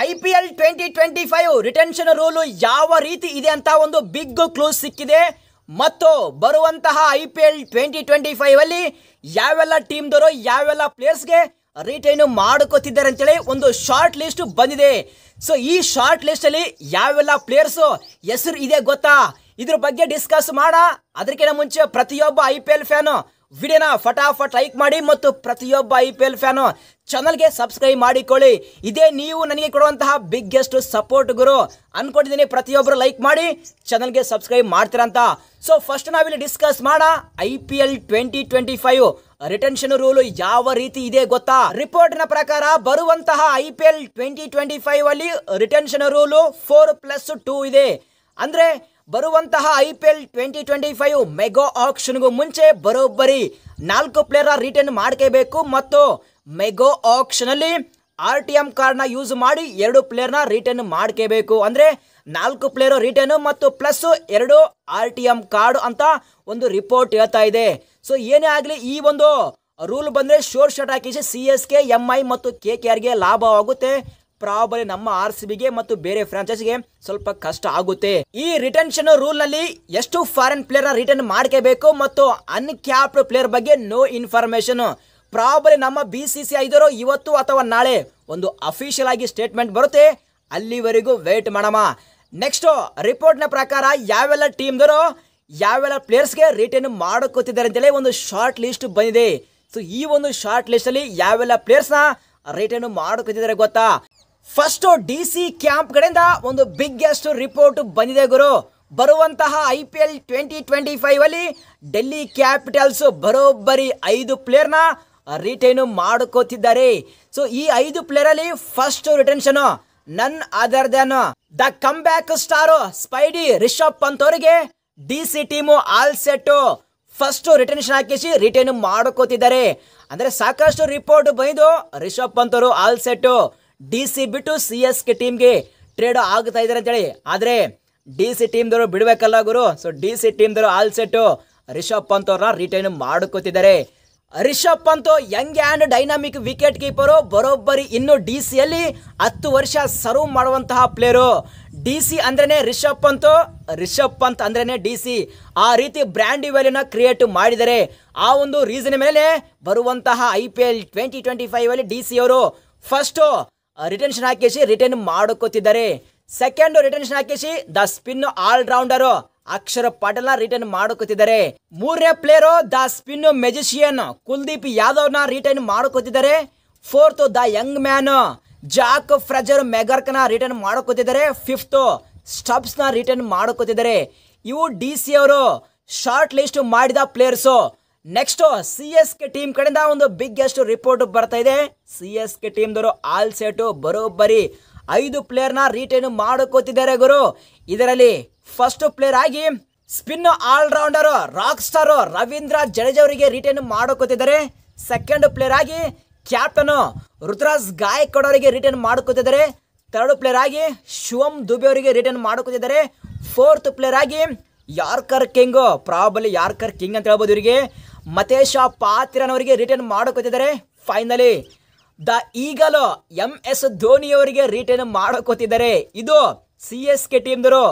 IPL 2025 retention rule ಯಾವ ರೀತಿ ಇದೆ ಅಂತ ಒಂದು ಬಿಗ್ ಕ್ಲೂ ಸಿಕ್ಕಿದೆ. ಮತ್ತು ಬರುವಂತಹ IPL 2025 ಅಲ್ಲಿ ಯಾವೆಲ್ಲ ಟೀಮ್ ದವರು ಯಾವೆಲ್ಲ ಪ್ಲೇಯರ್ಸ್ ಗೆ ರಿಟೈನ್ ಮಾಡ್ಕೋತಿದ್ದಾರೆ ಅಂತೇಳಿ ಒಂದು ಶಾರ್ಟ್ ಲಿಸ್ಟ್ ಬಂದಿದೆ. ಸೊ ಈ ಶಾರ್ಟ್ ಲಿಸ್ಟ್ ಅಲ್ಲಿ ಯಾವೆಲ್ಲ ಪ್ಲೇಯರ್ಸ್ ಹೆಸರು ಇದೆ ಗೊತ್ತಾ? ಇದ್ರ ಬಗ್ಗೆ ಡಿಸ್ಕಸ್ ಮಾಡ. ಅದಕ್ಕಿಂತ ಮುಂಚೆ ಪ್ರತಿಯೊಬ್ಬ IPL ಫ್ಯಾನ್ ವಿಡಿಯೋನ ಫಟಾಫಟ್ ಲೈಕ್ ಮಾಡಿ ಮತ್ತು ಪ್ರತಿಯೊಬ್ಬ IPL ಫ್ಯಾನ್ ಚಾನಲ್ಗೆ ಸಬ್ಸ್ಕ್ರೈಬ್ ಮಾಡಿಕೊಳ್ಳಿ. ಇದೇ ನೀವು ನನಗೆ ಕೊಡುವಂತಹ ಬಿಗ್ಗೆಸ್ಟ್ ಸಪೋರ್ಟ್ ಗುರು ಅನ್ಕೊಂಡಿದ್ದೀನಿ. ಪ್ರತಿಯೊಬ್ಬರು ಲೈಕ್ ಮಾಡಿ ಚಾನಲ್ಗೆ ಸಬ್ಸ್ಕ್ರೈಬ್ ಮಾಡ್ತೀರಂತ. ಸೊ ಫಸ್ಟ್ ನಾವಿಲ್ಲಿ ಡಿಸ್ಕಸ್ ಮಾಡ IPL 2025 ರಿಟೆನ್ಷನ್ ರೂಲ್ ಯಾವ ರೀತಿ ಇದೆ ಗೊತ್ತಾ? ರಿಪೋರ್ಟ್ ನ ಪ್ರಕಾರ ಬರುವಂತಹ IPL 2025 ಅಲ್ಲಿ ರಿಟೆನ್ಷನ್ ರೂಲ್ 4+2 ಇದೆ. ಅಂದ್ರೆ ಬರುವಂತಹ IPL 2025 ಮೆಗಾ ಆಕ್ಷನ್ಗೂ ಮುಂಚೆ ಬರೋಬ್ಬರಿ 4 ಪ್ಲೇಯರ್ ರಿಟರ್ನ್ ಮಾಡ್ಕೋಬೇಕು ಮತ್ತು ಮೆಗಾ ಆಕ್ಷನ್ ಅಲ್ಲಿ RTM ಕಾರ್ಡ್ ನ ಯೂಸ್ ಮಾಡಿ 2 ಪ್ಲೇಯರ್ ನ ರಿಟರ್ನ್ ಮಾಡ್ಕೋಬೇಕು. ಅಂದ್ರೆ 4 ಪ್ಲೇಯರ್ ರಿಟರ್ನ್ ಮತ್ತು ಪ್ಲಸ್ 2 RTM ಕಾರ್ಡ್ ಅಂತ ಒಂದು ರಿಪೋರ್ಟ್ ಹೇಳ್ತಾ ಇದೆ. ಸೊ ಏನೇ ಆಗಲಿ ಈ ಒಂದು ರೂಲ್ ಬಂದ್ರೆ ಶೋರ್ ಶಾಟ್ ಹಾಕಿ CSK, MI ಮತ್ತು KKR ಗೆ ಲಾಭವಾಗುತ್ತೆ. ಪ್ರಾಬಲಿ ನಮ್ಮ RCB ಗೆ ಮತ್ತು ಬೇರೆ ಫ್ರಾಂಚೈಸಿಗೆ ಸ್ವಲ್ಪ ಕಷ್ಟ ಆಗುತ್ತೆ. ಈ ರಿಟೆನ್ಷನ್ ರೂಲ್ ನಲ್ಲಿ ಎಷ್ಟು ಫಾರಿನ್ ಪ್ಲೇಯರ್ ರಿಟರ್ನ್ ಮಾಡ್ಕೋಬೇಕು ಮತ್ತು ಅನ್ಕ್ಯಾಪ್ಡ್ ಪ್ಲೇಯರ್ ಬಗ್ಗೆ ನೋ ಇನ್ಫಾರ್ಮೇಶನ್. ಪ್ರಾಬಲಿ ನಮ್ಮ BCCI ಇದ್ದರು ಇವತ್ತು ಅಥವಾ ನಾಳೆ ಒಂದು ಅಫಿಷಿಯಲ್ ಆಗಿ ಸ್ಟೇಟ್ಮೆಂಟ್ ಬರುತ್ತೆ. ಅಲ್ಲಿವರೆಗೂ ವೇಟ್ ಮಾಡಮ್ಮ. ನೆಕ್ಸ್ಟ್ ರಿಪೋರ್ಟ್ ನ ಪ್ರಕಾರ ಯಾವೆಲ್ಲ ಟೀಮ್ ದವರು ಯಾವೆಲ್ಲ ಪ್ಲೇಯರ್ಸ್ ಗೆ ರಿಟರ್ನ್ ಮಾಡ್ಕೋತಿದ್ದಾರೆ ಅಂತೇಳಿ ಒಂದು ಶಾರ್ಟ್ ಲಿಸ್ಟ್ ಬಂದಿದೆ. ಸೊ ಈ ಒಂದು ಶಾರ್ಟ್ ಲಿಸ್ಟ್ ಅಲ್ಲಿ ಯಾವೆಲ್ಲ ಪ್ಲೇಯರ್ಸ್ ನ ರಿಟರ್ನ್ ಮಾಡ್ಕೋತಿದ್ದಾರೆ ಗೊತ್ತಾ? ಫಸ್ಟ್ DC ಕ್ಯಾಂಪ್ ಕಡೆಯಿಂದ ಒಂದು ಬಿಗ್ಗೆಸ್ಟ್ ರಿಪೋರ್ಟ್ ಬಂದಿದೆ ಗುರು. ಬರುವಂತಹ IPL 2025 ಅಲ್ಲಿ ಡೆಲ್ಲಿ ಕ್ಯಾಪಿಟಲ್ಸ್ ಬರೋಬ್ಬರಿ 5 ಪ್ಲೇಯರ್ ನ ರಿಟೈನ್ ಮಾಡ್ಕೋತಿದ್ದಾರೆ. ಸೊ ಈ 5 ಪ್ಲೇಯರ್ ಅಲ್ಲಿ first retention none other than the come back star Spidey Rishabh Pant ಅವರಿಗೆ DC team all set first retention ಹಾಕಿಸಿ ರಿಟೈನ್ ಮಾಡ್ಕೋತಿದ್ದಾರೆ. ಅಂದ್ರೆ ಸಾಕಷ್ಟು ರಿಪೋರ್ಟ್ ಬಂದು ರಿಷಬ್ ಪಂತ್ ಅವರು ಆಲ್ ಸೆಟ್ DC ಬಿಟ್ಟು CSK ಟೀಮ್ಗೆ ಟ್ರೇಡ್ ಆಗ್ತಾ ಇದ್ದಾರೆ ಅಂತೇಳಿ. ಆದ್ರೆ DC ಟೀಮ್ ದವರು ಬಿಡ್ಬೇಕಲ್ಲ ಗುರು. ಸೊ DC ಟೀಮ್ ದವರು ಆಲ್ ಸೆಟ್ ರಿಷಬ್ ಪಂತ್ ಅವ್ರನ್ನ ರಿಟೈನ್ ಮಾಡ್ಕೋತಿದ್ದಾರೆ. Rishabh Pant young and dynamic wicket keeper ಬರೋಬ್ಬರಿ ಇನ್ನು DC ಅಲ್ಲಿ 10 ವರ್ಷ ಸರ್ವ್ ಮಾಡುವಂತಹ ಪ್ಲೇಯರು. DC ಅಂದ್ರೇನೆ ರಿಷಬ್ ಪಂತ್ ಅಂದ್ರೇನೆ DC. ಆ ರೀತಿ ಬ್ರ್ಯಾಂಡ್ ವ್ಯಾಲ್ಯೂನ ಕ್ರಿಯೇಟ್ ಮಾಡಿದ್ದಾರೆ. ಆ ಒಂದು ರೀಸನ್ ಮೇಲೆ ಬರುವಂತಹ IPL 2025 ಅಲ್ಲಿ DC ಅವರು ಫಸ್ಟ್ ರಿಟೆನ್ಷನ್ ಹಾಕಿಸಿ ರಿಟರ್ನ್ ಮಾಡ್ಕೋತಿದ್ದಾರೆ. ಸೆಕೆಂಡ್ ರಿಟೆನ್ಷನ್ ಹಾಕಿಸಿ the spin all rounder Akshar Patel ನ ರಿಟರ್ನ್ ಮಾಡ್ಕೋತಿದ್ದಾರೆ. ಮೂರನೇ player the spin magician Kuldeep Yadav ನ ರಿಟರ್ನ್ ಮಾಡ್ಕೋತಿದ್ದಾರೆ. Fourth the young man Jake Fraser McGurk ನ ರಿಟರ್ನ್ ಮಾಡ್ಕೋತಿದ್ದಾರೆ. ಫಿಫ್ತ್ ಸ್ಟಬ್ಸ್ ನ ರಿಟರ್ನ್ ಮಾಡ್ಕೋತಿದ್ದಾರೆ. ಇವು DC ಅವರು ಶಾರ್ಟ್ ಲಿಸ್ಟ್ ಮಾಡಿದ ಪ್ಲೇಯರ್ಸ್. ನೆಕ್ಸ್ಟ್ CSK ಟೀಮ್ ಕಡೆಯಿಂದ ಒಂದು ಬಿಗ್ಗೆಸ್ಟ್ ರಿಪೋರ್ಟ್ ಬರ್ತಾ ಇದೆ. CSK ಟೀಮ್ ದವರು ಆಲ್ ಸೆಟ್ ಬರೋಬ್ಬರಿ 5 ಪ್ಲೇಯರ್ ನ ರಿಟರ್ನ್ ಮಾಡ್ಕೋತಿದ್ದಾರೆ ಗುರು. ಇದರಲ್ಲಿ ಫಸ್ಟ್ ಪ್ಲೇಯರ್ ಆಗಿ spin all rounder rock star Ravindra Jadeja ಅವರಿಗೆ ರಿಟರ್ನ್ ಮಾಡ್ಕೋತಿದ್ದಾರೆ. ಸೆಕೆಂಡ್ ಪ್ಲೇಯರ್ ಆಗಿ ಕ್ಯಾಪ್ಟನ್ ರುತುರಾಜ್ ಗಾಯಕ್ವಾಡ್ ಅವರಿಗೆ ರಿಟರ್ನ್ ಮಾಡ್ಕೋತಿದ್ದಾರೆ. ಥರ್ಡ್ ಪ್ಲೇಯರ್ ಆಗಿ ಶಿವಮ್ ದುಬೆ ಅವರಿಗೆ ರಿಟರ್ನ್ ಮಾಡ್ಕೋತಿದ್ದಾರೆ. ಫೋರ್ತ್ ಪ್ಲೇಯರ್ ಆಗಿ yorker king, probably yorker king ಅಂತ ಹೇಳ್ಬೋದು ಇವರಿಗೆ, ಮತೇಶ ಪಾತ್ರನ್ ಅವರಿಗೆ ರಿಟರ್ನ್ ಮಾಡ್ಕೋತಿದ್ದಾರೆ. Finally the eagle MS Dhoni ಅವರಿಗೆ ರಿಟರ್ನ್ ಮಾಡ್ಕೋತಿದ್ದಾರೆ. ಇದು CSK ಟೀಮ್ ದವರು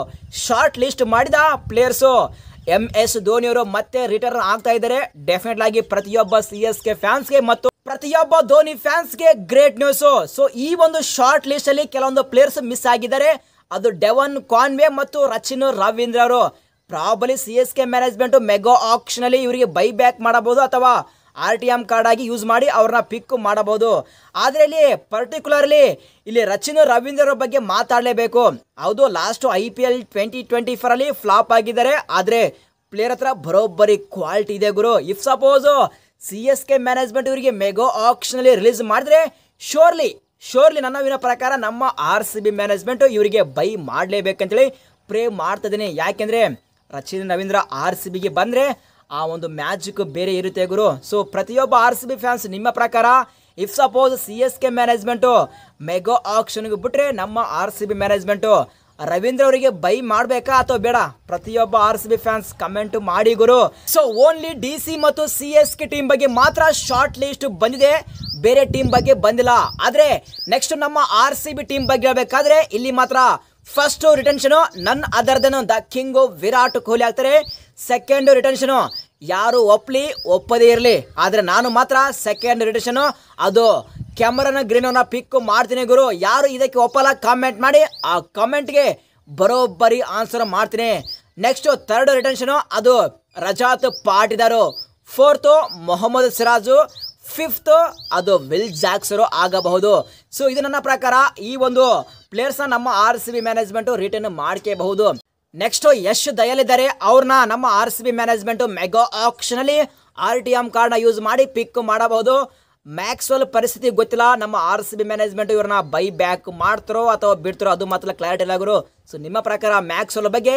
ಶಾರ್ಟ್ ಲಿಸ್ಟ್ ಮಾಡಿದ ಪ್ಲೇಯರ್ಸ್. MS ಧೋನಿ ಅವರು ಮತ್ತೆ ರಿಟರ್ನ್ ಆಗ್ತಾ ಇದ್ದಾರೆ. ಡೆಫಿನೆಟ್ ಆಗಿ ಪ್ರತಿಯೊಬ್ಬ CSK ಫ್ಯಾನ್ಸ್ಗೆ ಮತ್ತು ಪ್ರತಿಯೊಬ್ಬ ಧೋನಿ ಫ್ಯಾನ್ಸ್ಗೆ ಗ್ರೇಟ್ ನ್ಯೂಸ್. ಸೊ ಈ ಒಂದು ಶಾರ್ಟ್ ಲಿಸ್ಟ್ ಅಲ್ಲಿ ಕೆಲವೊಂದು ಪ್ಲೇಯರ್ಸ್ ಮಿಸ್ ಆಗಿದ್ದಾರೆ. ಅದು ಡೆವನ್ ಕಾನ್ವೆ ಮತ್ತು ರಚಿನ್ ರವೀಂದ್ರ ಅವರು. Probably CSK management mega auction ಅಲ್ಲಿ ಇವರಿಗೆ ಬೈ ಬ್ಯಾಕ್ ಮಾಡಬಹುದು ಅಥವಾ RTM ಕಾರ್ಡ್ ಆಗಿ ಯೂಸ್ ಮಾಡಿ ಅವ್ರನ್ನ ಪಿಕ್ ಮಾಡಬಹುದು. ಆದ್ರೆ ಇಲ್ಲಿ ಪರ್ಟಿಕ್ಯುಲರ್ಲಿ ಇಲ್ಲಿ ರಚಿನ್ ರವೀಂದ್ರ ಬಗ್ಗೆ ಮಾತಾಡಲೇಬೇಕು. ಹೌದು, ಲಾಸ್ಟ್ IPL 2024 ಅಲ್ಲಿ ಫ್ಲಾಪ್ ಆಗಿದ್ದಾರೆ. ಆದ್ರೆ ಪ್ಲೇಯರ್ ಹತ್ರ ಬರೋಬ್ಬರಿ ಕ್ವಾಲಿಟಿ ಇದೆ ಗುರು. ಇಫ್ ಸಪೋಸ್ CSK ಮ್ಯಾನೇಜ್ಮೆಂಟ್ ಇವರಿಗೆ ಮೆಗಾ ಆಕ್ಷನ್ ಅಲ್ಲಿ ರಿಲೀಸ್ ಮಾಡಿದ್ರೆ ಶೋರ್ಲಿ ನನ್ನ ಪ್ರಕಾರ ನಮ್ಮ RCB ಮ್ಯಾನೇಜ್ಮೆಂಟ್ ಇವರಿಗೆ ಬೈ ಮಾಡಲೇಬೇಕಂತೇಳಿ ಪ್ರೇ ಮಾಡ್ತಾ ಇದ್ದೀನಿ. ಯಾಕೆಂದ್ರೆ ರಚಿನ್ ರವೀಂದ್ರ RCBಗೆ ಬಂದ್ರೆ ಆ ಒಂದು ಮ್ಯಾಜಿಕ್ ಬೇರೆ ಇರುತ್ತೆ ಗುರು. ಸೊ ಪ್ರತಿಯೊಬ್ಬ RCB ಫ್ಯಾನ್ಸ್ ನಿಮ್ಮ ಪ್ರಕಾರ if suppose CSK management mega ಆಕ್ಷನ್ಗೆ ಬಿಟ್ರೆ ನಮ್ಮ RCB ಮ್ಯಾನೇಜ್ಮೆಂಟ್ ರವೀಂದ್ರ ಅವರಿಗೆ ಬೈ ಮಾಡಬೇಕಾ ಅಥವಾ ಬೇಡ? ಪ್ರತಿಯೊಬ್ಬ RCB ಫ್ಯಾನ್ಸ್ ಕಮೆಂಟ್ ಮಾಡಿ ಗುರು. ಸೊ ಓನ್ಲಿ DC ಮತ್ತು CSK ಟೀಮ್ ಬಗ್ಗೆ ಮಾತ್ರ ಶಾರ್ಟ್ ಲಿಸ್ಟ್ ಬಂದಿದೆ. ಬೇರೆ ಟೀಮ್ ಬಗ್ಗೆ ಬಂದಿಲ್ಲ. ಆದರೆ ನೆಕ್ಸ್ಟ್ ನಮ್ಮ RCB ಟೀಮ್ ಬಗ್ಗೆ ಹೇಳ್ಬೇಕಾದ್ರೆ ಇಲ್ಲಿ ಮಾತ್ರ first retention none other than the king Virat Kohli ಆಗ್ತಾರೆ. ಸೆಕೆಂಡ್ ರಿಟೆನ್ಷನು ಯಾರು ಒಪ್ಪದೇ ಇರಲಿ, ಆದರೆ ನಾನು ಮಾತ್ರ ಸೆಕೆಂಡ್ ರಿಟೆನ್ಷನು ಅದು ಕ್ಯಾಮರನ ಗ್ರೀನವನ್ನ ಪಿಕ್ ಮಾಡ್ತೀನಿ ಗುರು. ಯಾರು ಇದಕ್ಕೆ ಒಪ್ಪಲ್ಲ ಕಾಮೆಂಟ್ ಮಾಡಿ, ಆ ಕಾಮೆಂಟ್ಗೆ ಬರೋಬ್ಬರಿ ಆನ್ಸರ್ ಮಾಡ್ತೀನಿ. ನೆಕ್ಸ್ಟ್ ಥರ್ಡ್ ರಿಟೆನ್ಷನು ಅದು ರಜಾತ್ ಪಾಟಿದಾರು. ಫೋರ್ತು ಮೊಹಮ್ಮದ್ ಸಿರಾಜು. ಫಿಫ್ತ್ ಅದು ವಿಲ್ ಜಾಕ್ಸರು ಆಗಬಹುದು. ಸೊ ಇದು ನನ್ನ ಪ್ರಕಾರ ಈ ಒಂದು ಪ್ಲೇಯರ್ಸ್ನ ನಮ್ಮ RCB ಮ್ಯಾನೇಜ್ಮೆಂಟ್ ರಿಟರ್ನ್ ಮಾಡ್ಕೋಬಹುದು. ನೆಕ್ಸ್ಟ್ ಯಶ್ ದಯಾಲ್ ಇದ್ದಾರೆ, ಅವ್ರನ್ನ ನಮ್ಮ RCB ಮ್ಯಾನೇಜ್ಮೆಂಟ್ ಮೆಗಾ ಆಕ್ಷನ್ ಅಲ್ಲಿ RTM ಕಾರ್ಡ್ನ ಯೂಸ್ ಮಾಡಿ ಪಿಕ್ ಮಾಡಬಹುದು. ಮ್ಯಾಕ್ಸ್ವೆಲ್ ಪರಿಸ್ಥಿತಿ ಗೊತ್ತಿಲ್ಲ, ನಮ್ಮ RCB ಮ್ಯಾನೇಜ್ಮೆಂಟ್ ಇವ್ರನ್ನ ಬೈ ಬ್ಯಾಕ್ ಮಾಡ್ತಾರೋ ಅಥವಾ ಬಿಡ್ತಾರೋ ಅದು ಮಾತ್ರ ಕ್ಲಾರಿಟಿ ಇಲ್ಲ ಗುರು. ಸೊ ನಿಮ್ಮ ಪ್ರಕಾರ ಮ್ಯಾಕ್ಸ್ವೆಲ್ ಬಗ್ಗೆ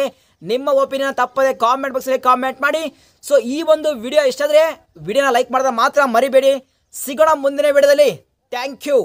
ನಿಮ್ಮ ಒಪಿನಿಯನ್ ತಪ್ಪದೆ ಕಾಮೆಂಟ್ ಬಾಕ್ಸಲ್ಲಿ ಕಾಮೆಂಟ್ ಮಾಡಿ. ಸೊ ಈ ಒಂದು ವಿಡಿಯೋ ಇಷ್ಟ ಆದರೆ ವಿಡಿಯೋನ ಲೈಕ್ ಮಾಡೋದ ಮಾತ್ರ ಮರಿಬೇಡಿ. ಸಿಗೋಣ ಮುಂದಿನ ವಿಡಿಯೋದಲ್ಲಿ. Thank you.